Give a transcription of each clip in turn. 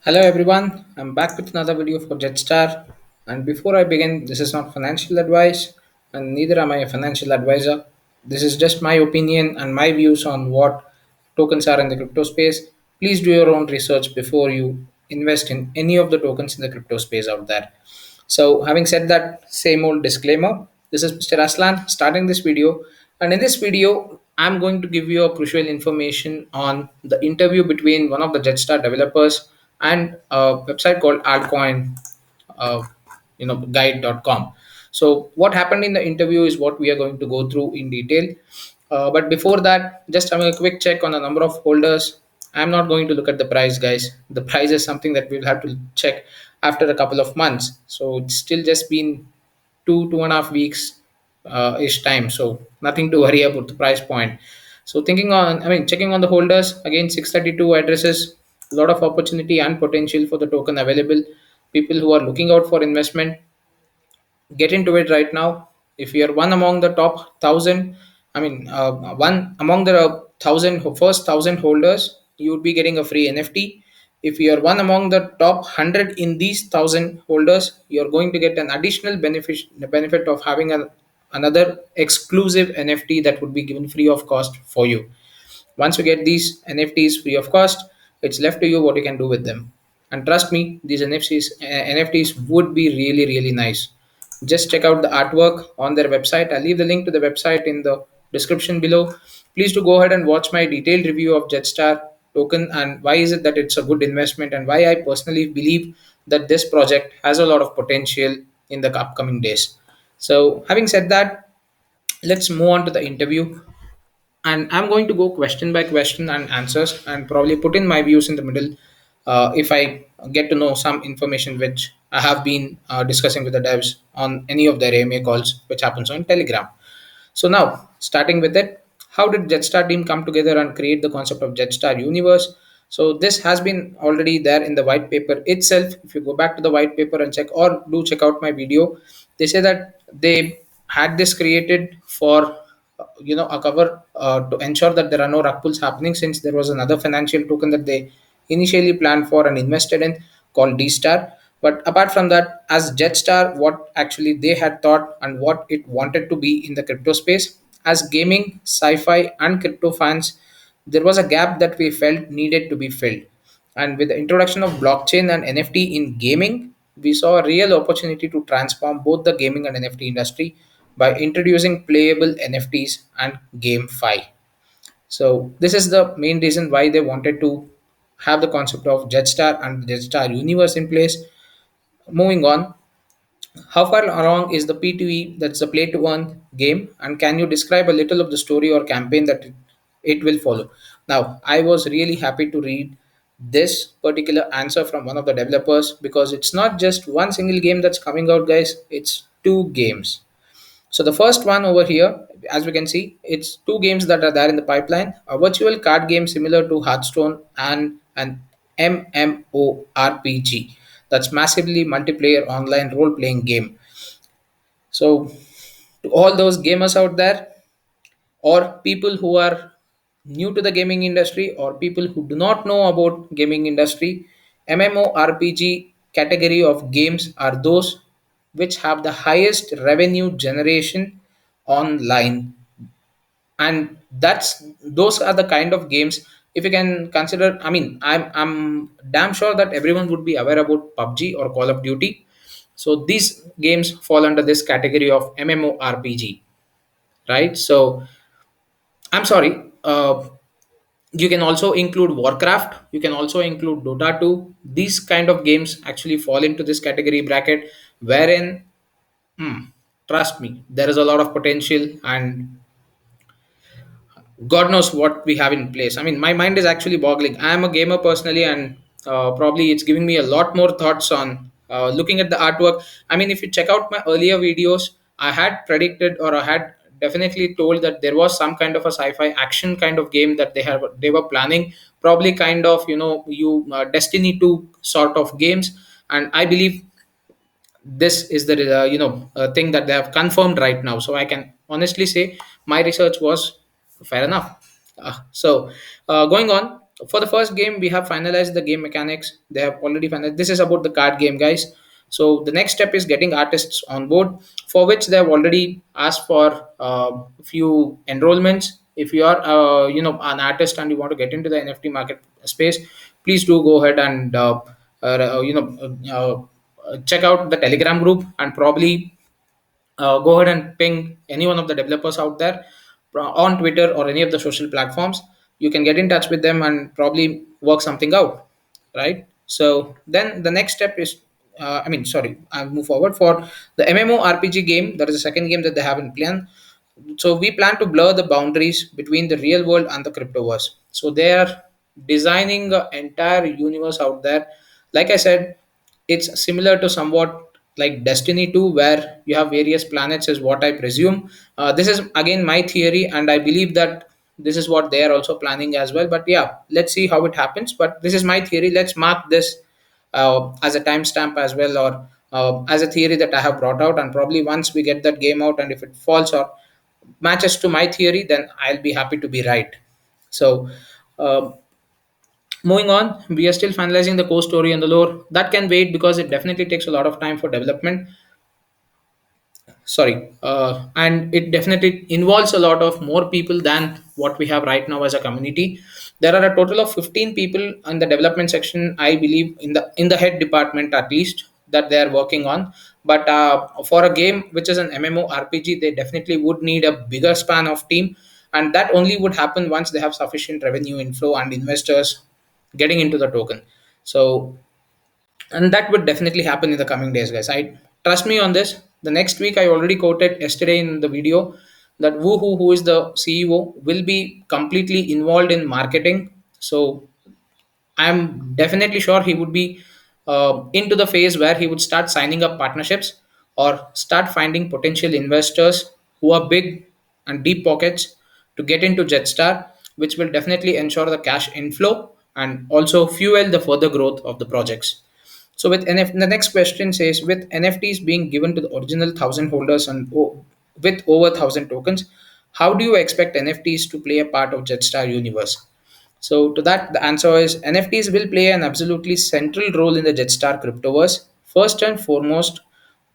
Hello everyone, I'm back with another video for Jetstar. And before I begin, this is not financial advice, and neither am I a financial advisor. This is just my opinion and my views on what tokens are in the crypto space. Please do your own research before you invest in any of the tokens in the crypto space out there. So, having said that, same old disclaimer. This is Mr. Aslan starting this video, and in this video, I'm going to give you a crucial information on the interview between one of the Jetstar developers and a website called altcoin, uh, guide.com. So, what happened in the interview is what we are going to go through in detail. But before that, just having a quick check on the number of holders. I'm not going to look at the price, guys. The price is something that we'll have to check after a couple of months. So it's still just been 2.5 weeks ish time. So nothing to worry about the price point. So checking on the holders again, 632 addresses, a lot of opportunity and potential for the token available. People who are looking out for investment, get into it right now. If you're one among the top thousand, one among the first thousand holders, you would be getting a free NFT. If you are one among the top 100 in these thousand holders, you're going to get an additional benefit of having another exclusive NFT that would be given free of cost for you. Once you get these NFTs free of cost, it's left to you what you can do with them. And trust me, these NFTs would be really, really nice. Just check out the artwork on their website. I'll leave the link to the website in the description below. Please do go ahead and watch my detailed review of Jetstar token and why is it that it's a good investment and why I personally believe that this project has a lot of potential in the upcoming days. So, having said that, let's move on to the interview, and I'm going to go question by question and answers and probably put in my views in the middle if I get to know some information which I have been discussing with the devs on any of their AMA calls, which happens on Telegram. So now, starting with it, how did Jetstar team come together and create the concept of Jetstar Universe? So this has been already there in the white paper itself. If you go back to the white paper and check, or do check out my video, they say that they had this created for a cover to ensure that there are no rug pulls happening, since there was another financial token that they initially planned for and invested in called D-Star. But apart from that, as Jetstar, what actually they had thought and what it wanted to be in the crypto space, as gaming, sci-fi, and crypto fans, there was a gap that we felt needed to be filled. And with the introduction of blockchain and NFT in gaming, we saw a real opportunity to transform both the gaming and NFT industry by introducing playable NFTs and GameFi. So this is the main reason why they wanted to have the concept of Jetstar and the Jetstar universe in place. Moving on, how far along is the P2E, that's the play to earn game, and can you describe a little of the story or campaign that it will follow? Now, I was really happy to read this particular answer from one of the developers because it's not just one single game that's coming out, guys, it's two games. So the first one over here, as we can see, it's two games that are there in the pipeline. A virtual card game similar to Hearthstone and an MMORPG. That's massively multiplayer online role-playing game. So to all those gamers out there, or people who are new to the gaming industry, or people who do not know about gaming industry, MMORPG category of games are those which have the highest revenue generation online. And that's those are the kind of games, if you can consider, I'm damn sure that everyone would be aware about PUBG or Call of Duty. So these games fall under this category of MMORPG, right? So I'm sorry. You can also include Warcraft. You can also include Dota 2. These kind of games actually fall into this category bracket, wherein, trust me, there is a lot of potential and God knows what we have in place. I mean, my mind is actually boggling. I am a gamer personally, and probably it's giving me a lot more thoughts on looking at the artwork. I mean, if you check out my earlier videos, I had predicted, or I had definitely told that there was some kind of a sci-fi action kind of game that they were planning, probably kind of you Destiny 2 sort of games. And I believe this is the thing that they have confirmed right now, so I can honestly say my research was fair enough. Going on, For the first game, we have finalized the game mechanics. They have already finalized. This is about the card game, guys. So the next step is getting artists on board, for which they have already asked for a few enrollments. If you are an artist and you want to get into the NFT market space, please do go ahead and check out the Telegram group, and probably go ahead and ping any one of the developers out there on Twitter or any of the social platforms. You can get in touch with them and probably work something out, right? So then the next step is, sorry, I'll move forward for the MMORPG game. That is the second game that they have in plan. So we plan to blur the boundaries between the real world and the cryptoverse. So they are designing an entire universe out there. Like I said, it's similar to somewhat like Destiny 2, where you have various planets, is what I presume. This is again my theory, and I believe that this is what they are also planning as well. But yeah, let's see how it happens. But this is my theory. Let's mark this as a timestamp as well, or as a theory that I have brought out. And probably once we get that game out, and if it falls or matches to my theory, then I'll be happy to be right. So, uh, moving on, we are still finalizing the core story and the lore. That can wait because it definitely takes a lot of time for development. Sorry, and it definitely involves a lot of more people than what we have right now as a community. There are a total of 15 people in the development section, I believe, in the head department at least, that they are working on. But for a game which is an MMORPG, they definitely would need a bigger span of team, and that only would happen once they have sufficient revenue inflow and investors getting into the token. So, and that would definitely happen in the coming days, guys. I trust me on this. The next week, I already quoted yesterday in the video that Woohoo, who is the CEO, will be completely involved in marketing. So I'm definitely sure he would be into the phase where he would start signing up partnerships or start finding potential investors who are big and deep pockets to get into Jetstar, which will definitely ensure the cash inflow and also fuel the further growth of the projects. So with the next question says, with NFTs being given to the original 1,000 holders and with over 1,000 tokens, how do you expect NFTs to play a part of Jetstar universe? So to that, the answer is NFTs will play an absolutely central role in the Jetstar cryptoverse. First and foremost,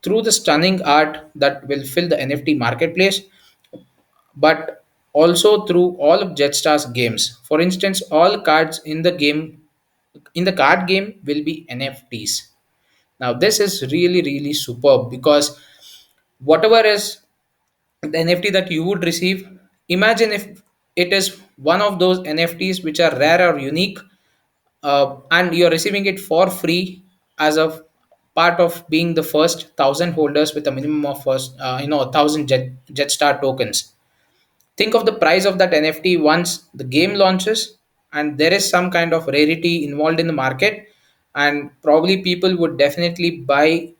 through the stunning art that will fill the NFT marketplace, but also through all of Jetstar's games. For instance, all cards in the card game will be NFTs. Now, this is really, really superb because whatever is the NFT that you would receive, imagine if it is one of those NFTs which are rare or unique, and you're receiving it for free as a part of being the first 1,000 holders with a minimum of first, 1,000 Jetstar tokens. Think of the price of that NFT once the game launches, and there is some kind of rarity involved in the market, and probably people would definitely buy.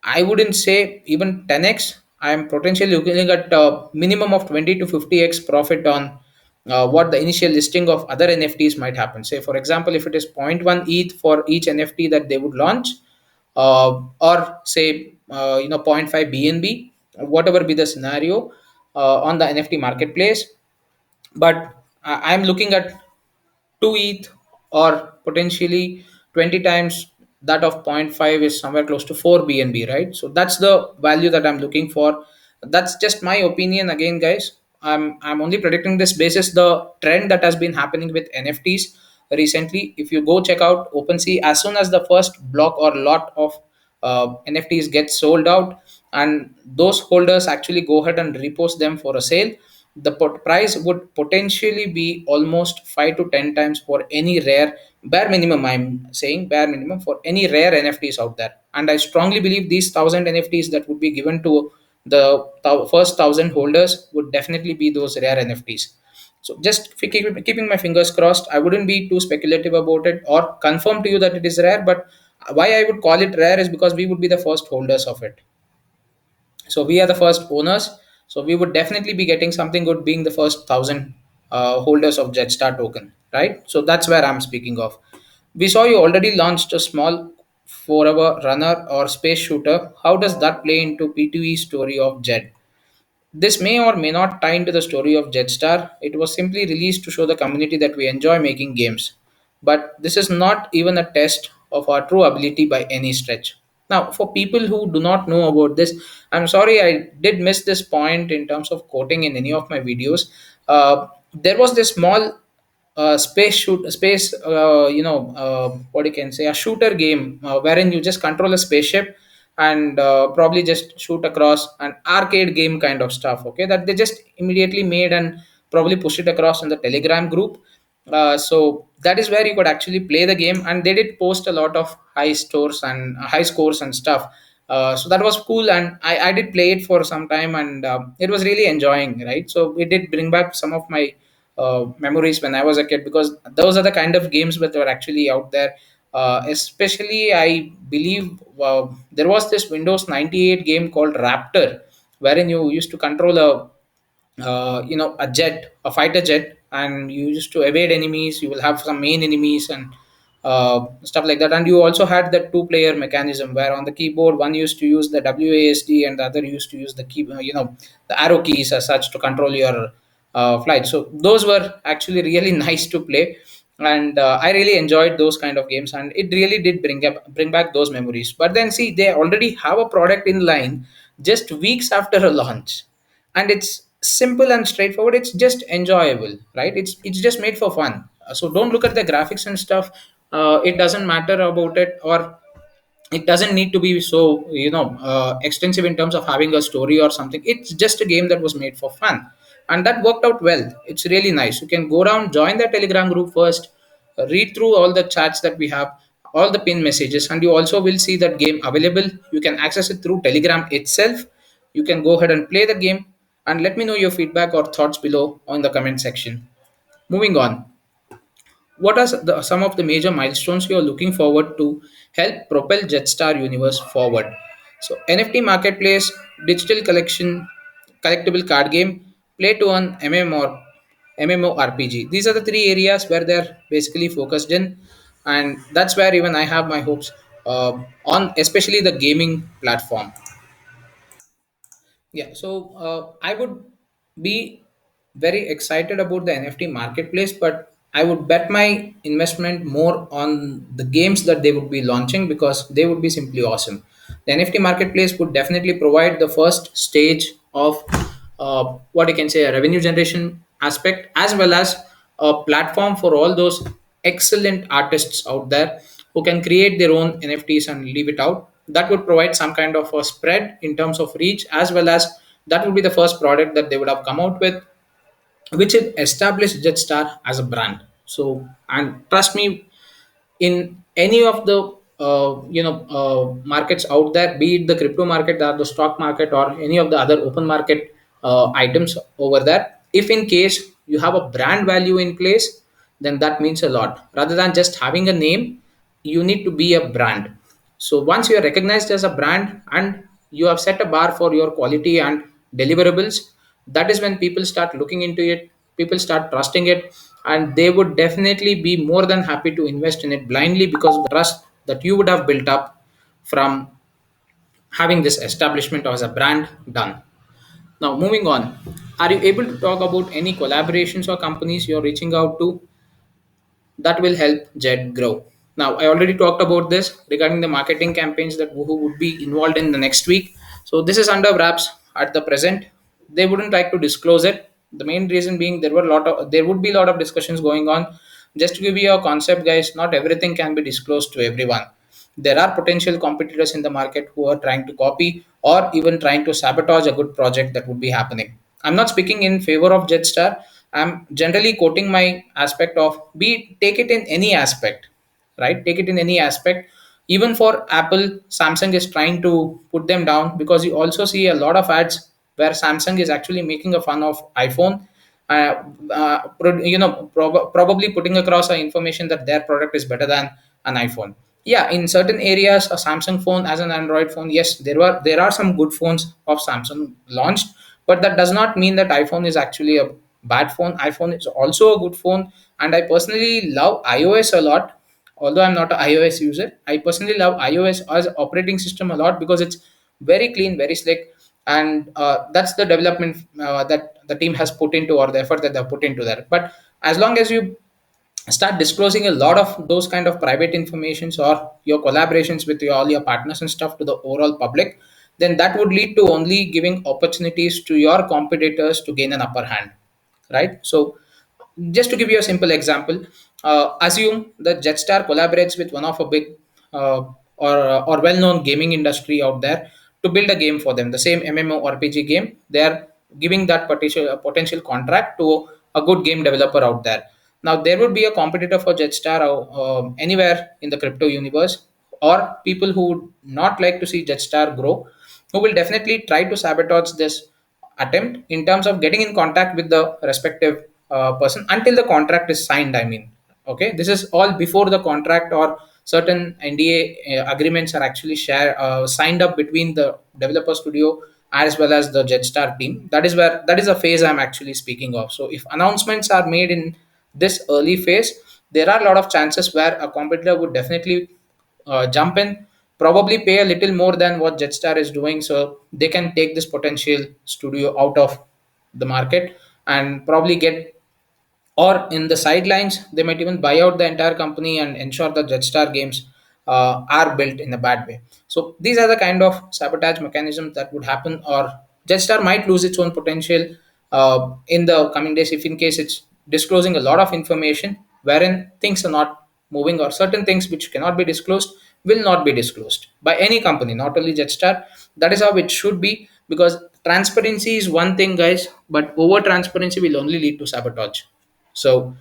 I wouldn't say even 10x. I am potentially looking at a minimum of 20 to 50x profit on what the initial listing of other NFTs might happen. Say, for example, if it is zero point 0.1 ETH for each NFT that they would launch, or say, zero point 0.5 BNB, whatever be the scenario on the NFT marketplace. But I'm looking at 2 ETH, or potentially 20 times that of zero point 0.5 is somewhere close to 4 BNB, right? So that's the value that I'm looking for. That's just my opinion again, guys. I'm only predicting this basis the trend that has been happening with NFTs recently. If you go check out OpenSea, as soon as the first block or lot of NFTs get sold out, and those holders actually go ahead and repost them for a sale, the price would potentially be almost 5 to 10 times for any rare, bare minimum, I'm saying bare minimum, for any rare NFTs out there. And I strongly believe these 1,000 NFTs that would be given to the first 1,000 holders would definitely be those rare NFTs. So just keeping my fingers crossed. I wouldn't be too speculative about it or confirm to you that it is rare, but why I would call it rare is because we would be the first holders of it. So we are the first owners. So we would definitely be getting something good being the first 1,000 holders of Jetstar token, right? So that's where I'm speaking of. We saw you already launched a small forever runner or space shooter. How does that play into P2E story of Jed? This may or may not tie into the story of Jetstar. It was simply released to show the community that we enjoy making games. But this is not even a test of our true ability by any stretch. Now, for people who do not know about this, I'm sorry I did miss this point in terms of quoting in any of my videos. There was this small space what you can say, a shooter game wherein you just control a spaceship and probably just shoot across, an arcade game kind of stuff, okay, that they just immediately made and probably pushed it across in the Telegram group. So that is where you could actually play the game, and they did post a lot of high scores and stuff. So that was cool, and I did play it for some time, and it was really enjoying, right? So it did bring back some of my memories when I was a kid, because those are the kind of games that were actually out there. Especially, I believe there was this Windows 98 game called Raptor, wherein you used to control a jet, a fighter jet, and you used to evade enemies. You will have some main enemies and stuff like that. And you also had the two-player mechanism where on the keyboard one used to use the WASD and the other used to use the key, the arrow keys as such to control your flight. So those were actually really nice to play, and I really enjoyed those kind of games, and it really did bring back those memories. But then see, they already have a product in line just weeks after a launch, and it's simple and straightforward. It's just enjoyable, right? It's just made for fun. So don't look at the graphics and stuff. It doesn't matter about it, or it doesn't need to be so extensive in terms of having a story or something. It's just a game that was made for fun, and that worked out well. It's really nice. You can go down, join the Telegram group first, read through all the chats that we have, all the pin messages, and you also will see that game available. You can access it through Telegram itself. You can go ahead and play the game, and let me know your feedback or thoughts below on the comment section. Moving on, what are some of the major milestones you are looking forward to help propel Jetstar universe forward? So NFT marketplace, digital collection, collectible card game, play to earn MMORPG. These are the three areas where they're basically focused in, and that's where even I have my hopes on, especially the gaming platform. Yeah, so I would be very excited about the NFT marketplace, but I would bet my investment more on the games that they would be launching, because they would be simply awesome. The NFT marketplace would definitely provide the first stage of what you can say, a revenue generation aspect, as well as a platform for all those excellent artists out there who can create their own NFTs and leave it out. That would provide some kind of a spread in terms of reach, as well as that would be the first product that they would have come out with, which it established Jetstar as a brand. So, and trust me, in any of the markets out there, be it the crypto market or the stock market or any of the other open market items over there, if in case you have a brand value in place, then that means a lot. Rather than just having a name, you need to be a brand. So once you are recognized as a brand and you have set a bar for your quality and deliverables, that is when people start looking into it, people start trusting it, and they would definitely be more than happy to invest in it blindly, because of the trust that you would have built up from having this establishment as a brand done. Now, moving on, are you able to talk about any collaborations or companies you're reaching out to that will help Jet grow? Now, I already talked about this regarding the marketing campaigns that who would be involved in the next week. So this is under wraps at the present. They wouldn't like to disclose it. The main reason being there would be a lot of discussions going on. Just to give you a concept, guys, not everything can be disclosed to everyone. There are potential competitors in the market who are trying to copy or even trying to sabotage a good project that would be happening. I'm not speaking in favor of Jetstar. I'm generally quoting my aspect of, be take it in any aspect, right? Take it in any aspect. Even for Apple, Samsung is trying to put them down, because you also see a lot of ads where Samsung is actually making a fun of iPhone, probably putting across information that their product is better than an iPhone. Yeah, in certain areas, a Samsung phone as an Android phone, yes, there are some good phones of Samsung launched, but that does not mean that iPhone is actually a bad phone. iPhone is also a good phone, and I personally love iOS a lot. Although I'm not an iOS user, I personally love iOS as operating system a lot, because it's very clean, very slick. and that's the development that the team has put into, or the effort that they've put into there. But as long as you start disclosing a lot of those kind of private informations, or your collaborations with all your partners and stuff to the overall public, then that would lead to only giving opportunities to your competitors to gain an upper hand, right? So just to give you a simple example, assume that Jetstar collaborates with one of a big or well-known gaming industry out there to build a game for them, the same MMORPG game. They are giving that potential contract to a good game developer out there. Now there would be a competitor for Jetstar anywhere in the crypto universe, or people who would not like to see Jetstar grow, who will definitely try to sabotage this attempt in terms of getting in contact with the respective person until the contract is signed. I mean, okay, this is all before the contract or certain NDA agreements are actually signed up between the developer studio as well as the Jetstar team. That is a phase I'm actually speaking of. So if announcements are made in this early phase, there are a lot of chances where a competitor would definitely jump in, probably pay a little more than what Jetstar is doing, so they can take this potential studio out of the market and probably get, or in the sidelines they might even buy out the entire company and ensure that Jetstar games are built in a bad way. So these are the kind of sabotage mechanisms that would happen, or Jetstar might lose its own potential in the coming days if in case it's disclosing a lot of information wherein things are not moving, or certain things which cannot be disclosed will not be disclosed by any company, not only Jetstar. That is how it should be, because transparency is one thing, guys, but over transparency will only lead to sabotage. So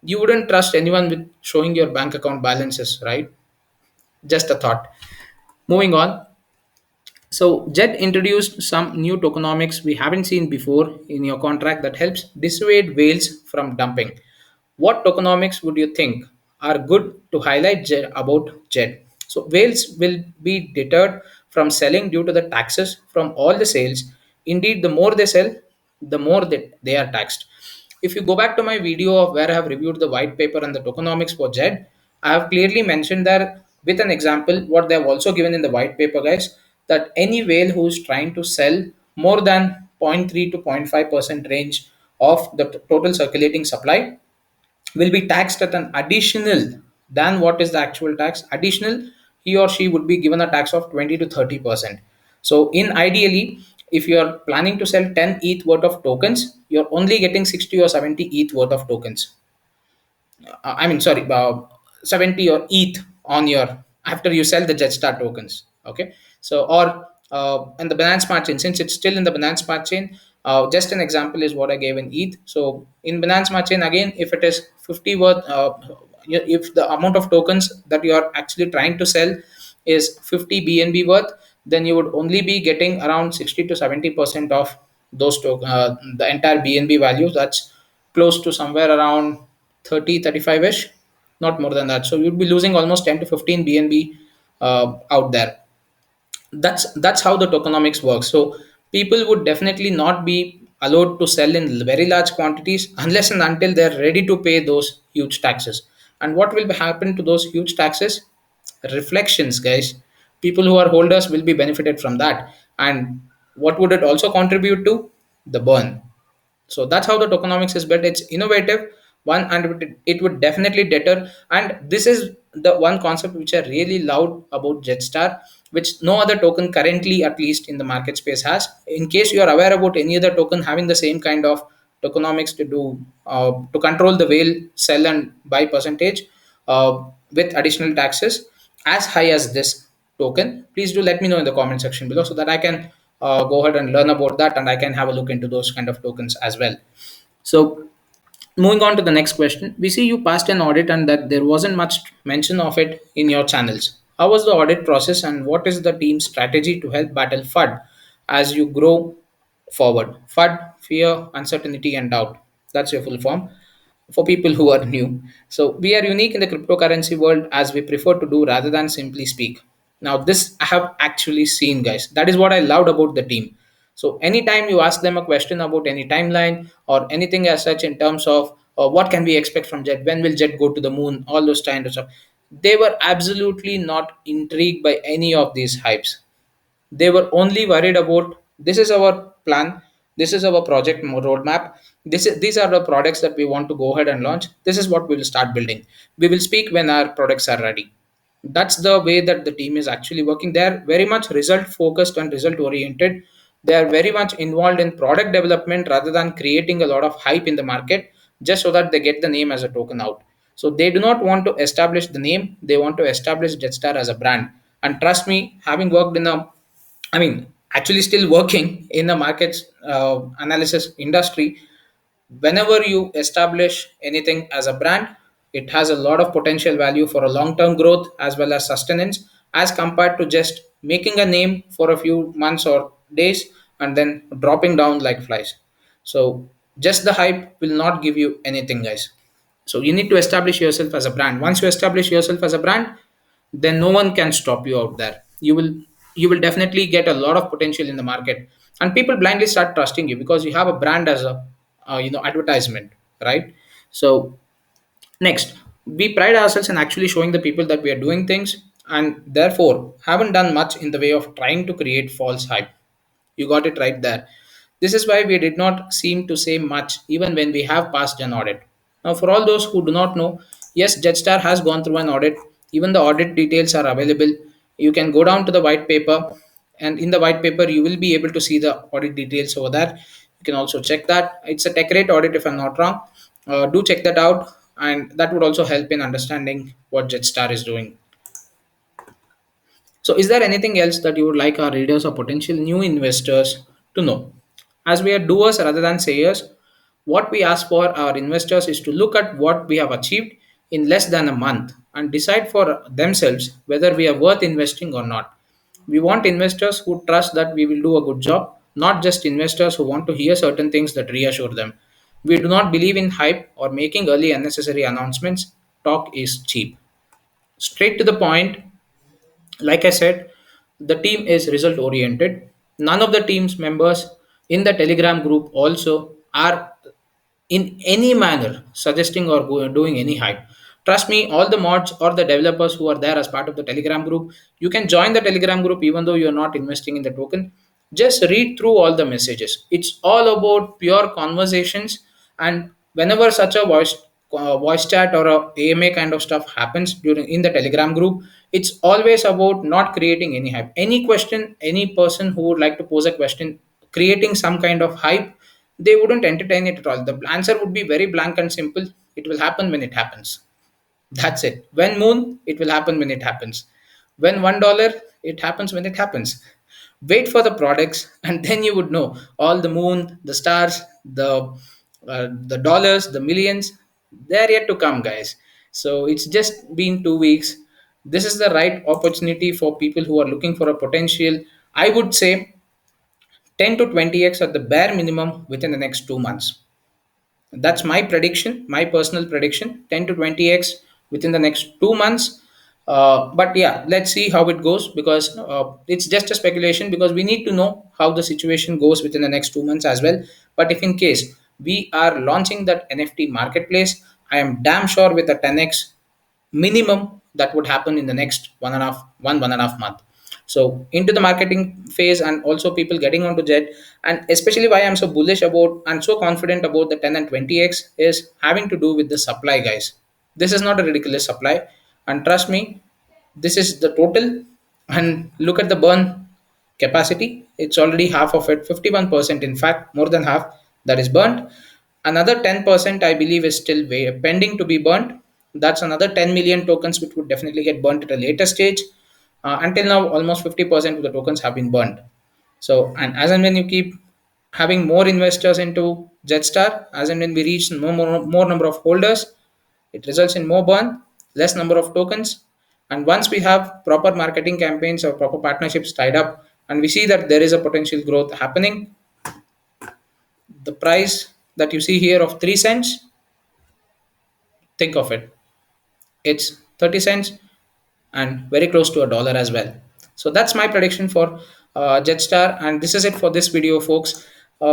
you wouldn't trust anyone with showing your bank account balances, right? Just a thought. Moving on. So JED introduced some new tokenomics we haven't seen before in your contract that helps dissuade whales from dumping. What tokenomics would you think are good to highlight about JED? So whales will be deterred from selling due to the taxes from all the sales. Indeed, the more they sell, the more that they are taxed. If you go back to my video of where I have reviewed the white paper and the tokenomics for JED, I have clearly mentioned there with an example what they have also given in the white paper, guys, that any whale who is trying to sell more than 0.3 to 0.5% range of the total circulating supply will be taxed at an additional than what is the actual tax. Additional, he or she would be given a tax of 20 to 30%. So in ideally, if you are planning to sell 10 ETH worth of tokens, you're only getting 60 or 70 ETH worth of tokens. I mean, sorry, 70 or ETH on your after you sell the Jetstar tokens. Okay, so or in the Binance Smart Chain, since it's still in the Binance Smart Chain, just an example is what I gave in ETH. So in Binance Smart Chain, again, if it is 50 worth, if the amount of tokens that you are actually trying to sell is 50 BNB worth, then you would only be getting around 60 to 70% of the entire BNB value. That's close to somewhere around 30 35 ish, not more than that. So you'd be losing almost 10 to 15 BNB out there. That's how the tokenomics works. So people would definitely not be allowed to sell in very large quantities unless and until they're ready to pay those huge taxes. And what will happen to those huge taxes? Reflections, guys. People who are holders will be benefited from that. And what would it also contribute to? The burn. So that's how the tokenomics is built. It's innovative one, and it would definitely deter. And this is the one concept which I really loved about Jetstar, which no other token currently, at least in the market space, has. In case you are aware about any other token having the same kind of tokenomics to do to control the whale sell and buy percentage with additional taxes as high as this token, please do let me know in the comment section below so that I can go ahead and learn about that, and I can have a look into those kind of tokens as well. So moving on to the next question, we see you passed an audit and that there wasn't much mention of it in your channels. How was the audit process, and what is the team's strategy to help battle FUD as you grow forward? FUD, fear, uncertainty, and doubt. That's your full form for people who are new. So we are unique in the cryptocurrency world as we prefer to do rather than simply speak. Now, this I have actually seen, guys. That is what I loved about the team. So anytime you ask them a question about any timeline or anything as such in terms of what can we expect from Jet, when will Jet go to the moon, all those kind of stuff, they were absolutely not intrigued by any of these hypes. They were only worried about this is our plan, this is our project roadmap, these are the products that we want to go ahead and launch, this is what we will start building. We will speak when our products are ready. That's the way that the team is actually working. They're very much result focused and result oriented. They are very much involved in product development rather than creating a lot of hype in the market just so that they get the name as a token out. So they do not want to establish the name, they want to establish Jetstar as a brand. And trust me, having worked in a, I mean, actually still working in the markets analysis industry, whenever you establish anything as a brand, it has a lot of potential value for a long term growth as well as sustenance, as compared to just making a name for a few months or days and then dropping down like flies. So just the hype will not give you anything, guys. So you need to establish yourself as a brand. Once you establish yourself as a brand, then no one can stop you out there. You will definitely get a lot of potential in the market, and people blindly start trusting you because you have a brand as a advertisement, right? So next, we pride ourselves in actually showing the people that we are doing things, and therefore haven't done much in the way of trying to create false hype. You got it right there. This is why we did not seem to say much even when we have passed an audit. Now, for all those who do not know, yes, Jetstar has gone through an audit. Even the audit details are available. You can go down to the white paper, and in the white paper, you will be able to see the audit details over there. You can also check that. It's a tech rate audit, if I'm not wrong. Do check that out, and that would also help in understanding what Jetstar is doing. So, is there anything else that you would like our readers or potential new investors to know? As we are doers rather than sayers, what we ask for our investors is to look at what we have achieved in less than a month and decide for themselves whether we are worth investing or not. We want investors who trust that we will do a good job, not just investors who want to hear certain things that reassure them. We do not believe in hype or making early unnecessary announcements. Talk is cheap. Straight to the point, like I said, the team is result oriented. None of the team's members in the Telegram group also are in any manner suggesting or doing any hype. Trust me, all the mods or the developers who are there as part of the Telegram group, you can join the Telegram group even though you're not investing in the token. Just read through all the messages. It's all about pure conversations, and whenever such a voice chat or a AMA kind of stuff happens during in the Telegram group, it's always about not creating any hype. Any question, any person who would like to pose a question, creating some kind of hype, they wouldn't entertain it at all. The answer would be very blank and simple. It will happen when it happens. That's it. When moon, it will happen when it happens. When $1, it happens when it happens. Wait for the products, and then you would know all the moon, the stars, the dollars, the millions. They're yet to come, guys. So it's just been 2 weeks. This is the right opportunity for people who are looking for a potential. I would say 10 to 20x at the bare minimum within the next 2 months. That's my prediction, my personal prediction, 10 to 20x within the next 2 months. But yeah, let's see how it goes, because it's just a speculation, because we need to know how the situation goes within the next 2 months as well. But if in case we are launching that NFT marketplace, I am damn sure with a 10x minimum that would happen in the next 1.5 month. So into the marketing phase, and also people getting onto Jet, and especially why I'm so bullish about and so confident about the 10 and 20x is having to do with the supply, guys. This is not a ridiculous supply, and trust me, this is the total. And look at the burn capacity, it's already half of it, 51%, in fact more than half, that is burnt. Another 10% I believe is still pending to be burnt. That's another 10 million tokens which would definitely get burnt at a later stage. Until now almost 50% of the tokens have been burnt. So, and as and when you keep having more investors into Jetstar, as and when we reach more number of holders, it results in more burn, less number of tokens. And once we have proper marketing campaigns or proper partnerships tied up, and we see that there is a potential growth happening, the price that you see here of 3 cents, think of it. It's 30 cents and very close to a dollar as well. So that's my prediction for Jetstar, and this is it for this video, folks.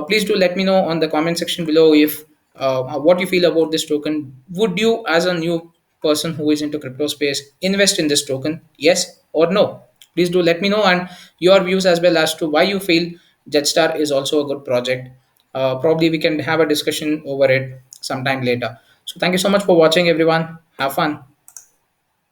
Please do let me know on the comment section below if what you feel about this token. Would you, as a new person who is into crypto space, invest in this token? Yes or no? Please do let me know, and your views as well as to why you feel Jetstar is also a good project. Probably we can have a discussion over it sometime later. So thank you so much for watching, everyone. Have fun.